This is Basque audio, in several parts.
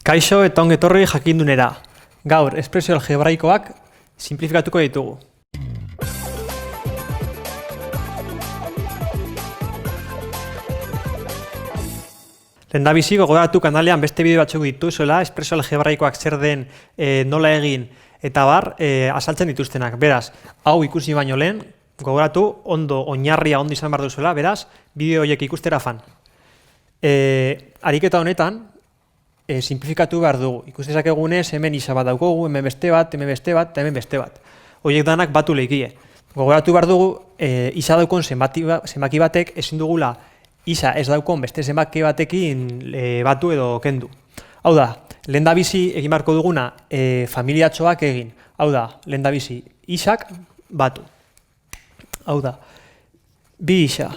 Kaixo eta ongi etorri jakindunera. Gaur, espresio algebraikoak simplifikatuko ditugu. Lehendabizi gogoratu kanalean beste bideo batzuk dituzuela, espresio algebraikoak zer den, nola egin eta bar, azaltzen dituztenak. Beraz, hau ikusi baino lehen, gogoratu ondo oinarria ondo izan behar duzuela, beraz, bideo horiek ikustera fan. Ariketa honetan, simplifikatu behar dugu. Ikusi dezakegunez, hemen isa bat daukogu, hemen beste bat, hemen beste bat, eta hemen beste bat. Horiek danak batu leikie. Gogoratu behar dugu, isa daukon zenbaki batek ezin dugula isa ez daukon beste zenbaki batekin batu edo kendu. Hau da, lehendabizi egin beharko duguna familiatxoak egin. Hau da, lehendabizi isak batu. Hau da, bi isa,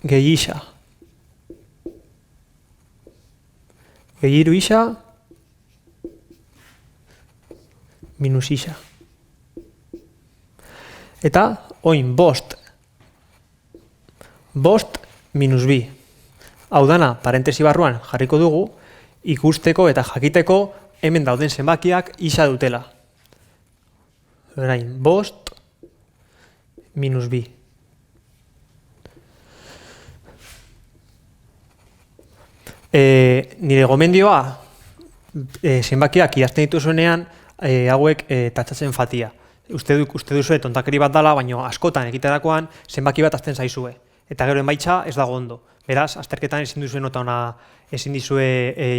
gehi isa, gehi hiru isa, minus isa. Eta, oin, bost minus bi. Hau dana, parentesi barruan jarriko dugu, ikusteko eta jakiteko hemen dauden zenbakiak isa dutela. Orain, bost minus bi. Nire gomendioa, zenbakiak idazten dituzuenean, hauek tatxatzen fatia. Uste duzue tontakeri bat dala, baina askotan egiterakoan zenbaki bat azten zaizue. Eta gero emaitza ez dago ondo. Beraz, azterketan ezin dizue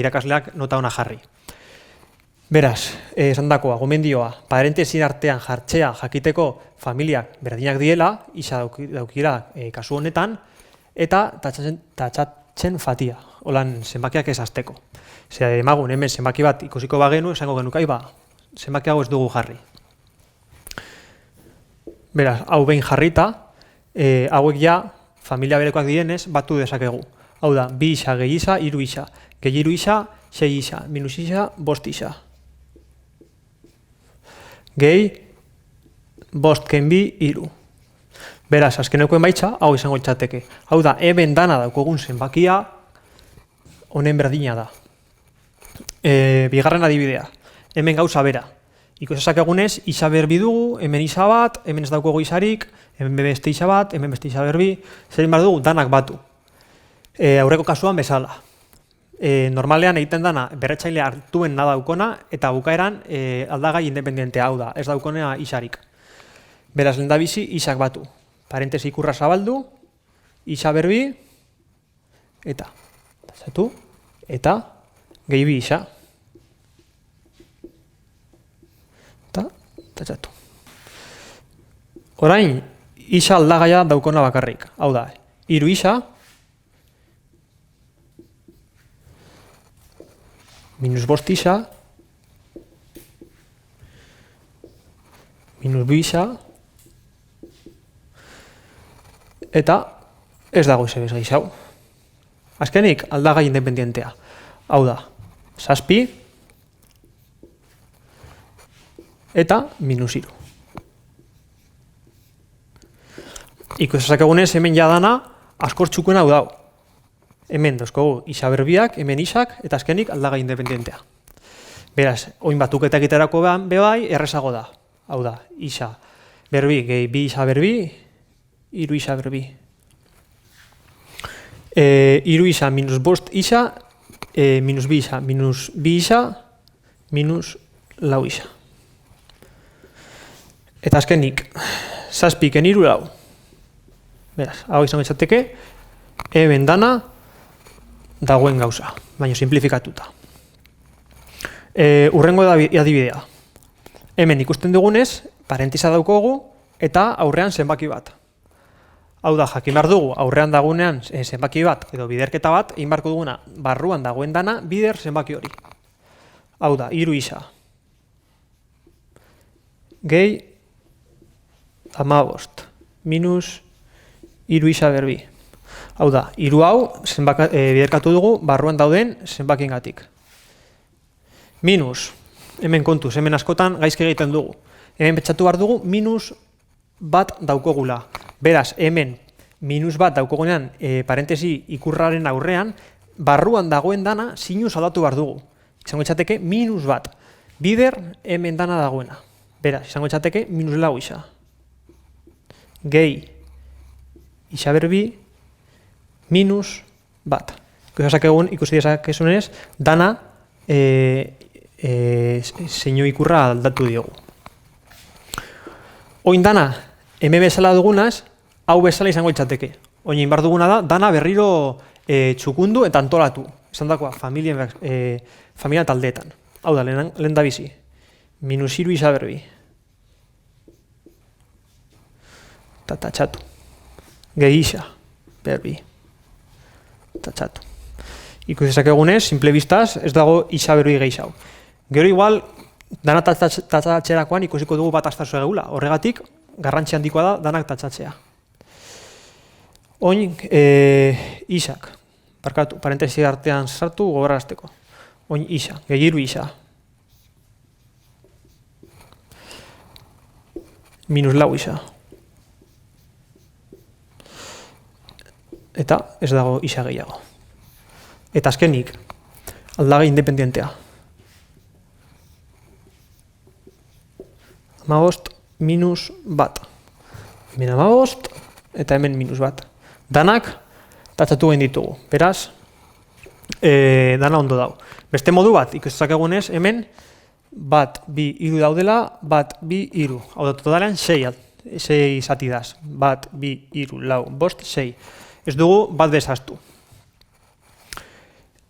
irakasleak nota ona jarri. Beraz, esan dakoa, gomendioa, parentesin artean jartzea jakiteko familiak berdinak diela, isa daukira kasu honetan, eta tatxatzen fatia, holan zenbakiak ez azteko. Zer, emagun, hemen zenbaki bat ikusiko bagenu, esango genukai ba, zenbaki hau ez dugu jarri. Beraz, hau behin jarrita, hauek ja, familia berekoak dienez, batu dezakegu. Hau da, bi isa, gehi isa, hiru isa. Gehi hiru isa, sei isa, minus isa, bost isa. Gehi, bost kenbi, hiru. Beraz, azkeneko emaitza, hau izango txateke. Hau da, hemen dana daukogun zenbakia, honen berdina da. Bigarren adibidea, hemen gauza bera. Ikusezak egunez, isa berbi dugu, hemen isa bat, hemen ez daukogu isarik, hemen beste isa bat, hemen beste isa berbi, zerin behar dugu, danak batu. Aurreko kasuan bezala. Normalean egiten dana, berretzaile hartuen nada daukona, eta bukaeran aldagai independentea hau da, ez daukonea isarik. Beraz, lehendabizi, isak batu. Parentesi ikurra zabaldu, isa berbi, eta, gehi bi isa. Tatxatu. Orain, isa aldagaia daukona bakarrik. Hau da, hiru isa, minus bost isa, minus bi isa, eta ez dago izabez gehiago. Azkenik, aldagai independentea. Hau da, zazpi, eta minus hiru. Ikusezak egunez, hemen jadana askortxuken hau dau. Hemen dozkogu isa berbiak, hemen isak, eta azkenik aldagai independentea. Beraz, oin batuketa egiterako bebai, errezago da. Hau da, isa berbi, gehi bi isa berbi, hiru isa berbi. Hiru isa minus bost isa, minus bi isa, minus lau isa. Eta azkenik, zazpiken hiru lau. Beraz, hau izango izateke, hemen dana dagoen gauza, baina simplifikatuta. Urrengo adibidea. Hemen ikusten dugunez, parentesa daukogu eta aurrean zenbaki bat. Hau da, jakin behar dugu, aurrean dagoenean zenbaki bat edo biderketa bat, egin beharko duguna barruan dagoen dana bider zenbaki hori. Hau da, hiru isa. Gehi, amabost, minus hiru isa berbi. Hau da, hiru hau biderkatu dugu barruan dauden zenbakiengatik. Minus, hemen kontuz, hemen askotan gaizke egiten dugu. Hemen betxatu behar dugu minus bat daukogula. Beraz, hemen minus bat daukogunean parentesi ikurraren aurrean, barruan dagoen dana sinuz aldatu behar dugu. Izango etxateke minus bat. Bider hemen dana dagoena. Beraz, izango etxateke minus lau isa. Gehi isa berbi minus bat. Ikusi dezakezunez, dana zeinu ikurra aldatu diogu. Oin dana, hemen bezala dugunaz, hau bezala izango etxateke. Oin bar duguna da, dana berriro txukundu eta antolatu. Esan dakoa, familia taldeetan. Hau da, lehen da bizi. Minus iru isa berbi. Tatxatu. Gehi isa berbi. Tatxatu. Ikusezak egunez, simple biztaz, ez dago isa berbi gehiago. Gero igual, dana tatxatxerakoan ikusiko dugu bat astazu egula. Horregatik, garrantzi handikoa da danak tatxatzea. Oin, isak. Barkatu, parentesi artean sartu gogorarazteko. Oin isa, gehiru isa. Minus lau isa. Eta ez dago isa gehiago. Eta azkenik, aldagai independentea. 15 minus bat. Hemen 15 eta hemen minus bat. Danak tatxatu egin ditugu. Beraz, dana ondo dau. Beste modu bat, ikusezak egunez, hemen bat, bi, iru daudela, bat, bi, iru. Hau da, totalean 6 zati daz. Bat, bi, iru, lau, bost, 6. Ez dugu bat bezaztu.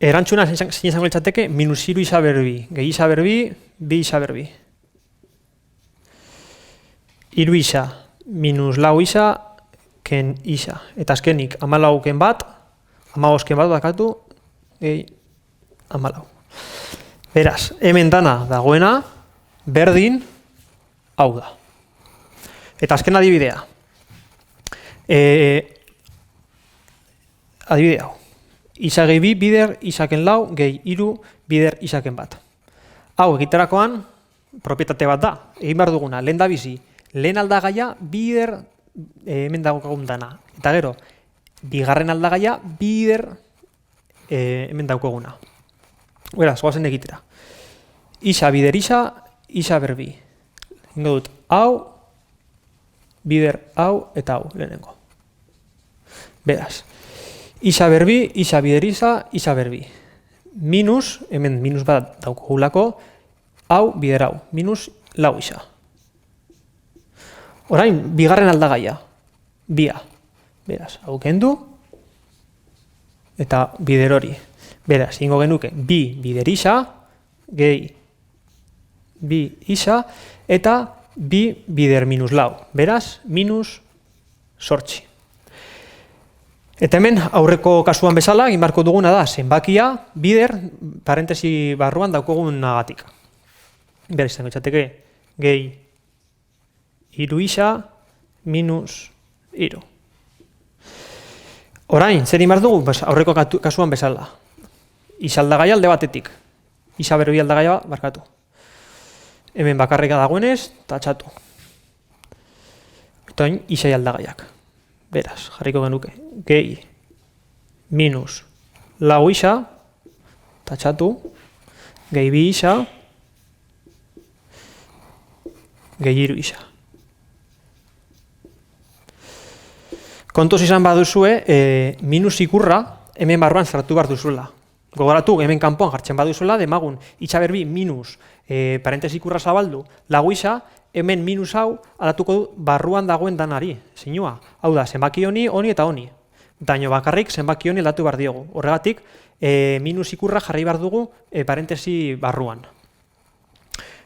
Erantzuna zein izango litzateke minus iru isa berbi, gehi isa berbi, bi isa berbi. Iru isa, minus lau isa, ken isa. Eta azkenik, 14 ken bat, 15 ken bat bakatu, gehi 14. Beraz, hemen dana dagoena, berdin, hau da. Eta azken adibidea. Adibide hau. Isa gehi bi, bider, isaken lau, gehi iru, bider, isaken bat. Hau, egiterakoan, propietate bat da. Egin behar duguna, lehen da bizi, lehen aldagaia, bider, hemen daukagun dana. Eta gero, bigarren aldagaia, bider, hemen daukaguna. Beraz, goazen egitera. Isa, bider, isa berbi. Ingo dut, hau, bider, hau, eta hau, lehenengo. Beraz. Isa berbi, isa bider isa berbi. Minus, hemen minus bat daukagulako, hau, bider hau, minus lau isa. Orain, bigarren aldagaia, bia. Beraz, hau kendu, eta bider hori. Beraz, ingo genuke, bi bider isa, gehi bi isa, eta bi bider minus lau. Beraz, minus sortzi. Eta hemen, aurreko kasuan bezala, egin beharko duguna da, zenbakia, bider, parentesi barruan daukagunagatik. Beraz, izango izateke, gehi iru isa, minus iru. Orain, zer egin behar dugu? Aurreko kasuan bezala. Isa aldagaia alde batetik. Isa berbi aldagaia barkatu. Hemen bakarrika dagoenez, tatxatu. Eta isa aldagaiak. Beraz, jarriko genuke, gehi minus lau isa, tatxatu, gehi bi isa, gehi iru isa. Kontuz izan baduzue, minus ikurra hemen barruan zartu behar duzuela. Gogoratu, hemen kanpoan jartzen baduzuela, demagun, itxa berbi minus, parentesi ikurra zabaldu, lau isa, hemen minus hau aldatuko du barruan dagoen danari, zinua. Hau da, zenbaki honi, honi eta honi. Daino bakarrik zenbaki honi aldatu behar diogu. Horregatik, minus ikurra jarri behar dugu parentesi barruan.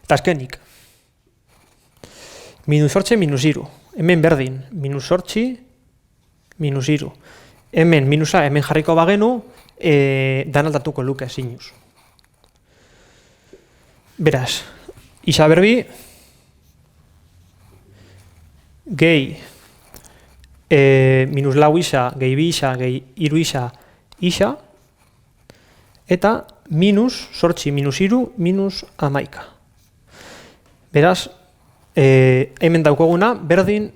Eta azkenik. Minus sortxe, minus iru. Hemen berdin, minus sortxi, minus iru. Hemen minusa, hemen jarriko bagenu, dan aldatuko luke zinuz. Beraz, isa berbi, gehi minus lau isa, gehi bi isa, gehi iru isa, isa, eta minus, sortzi minus iru, minus amaika. Beraz, hemen daukaguna, berdin,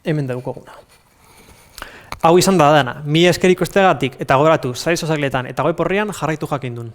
hemen daukaguna. Hau izan da dana, mila eskeriko estegatik eta goratu, zari sozakletan eta goi porrian jarraitu jakindun.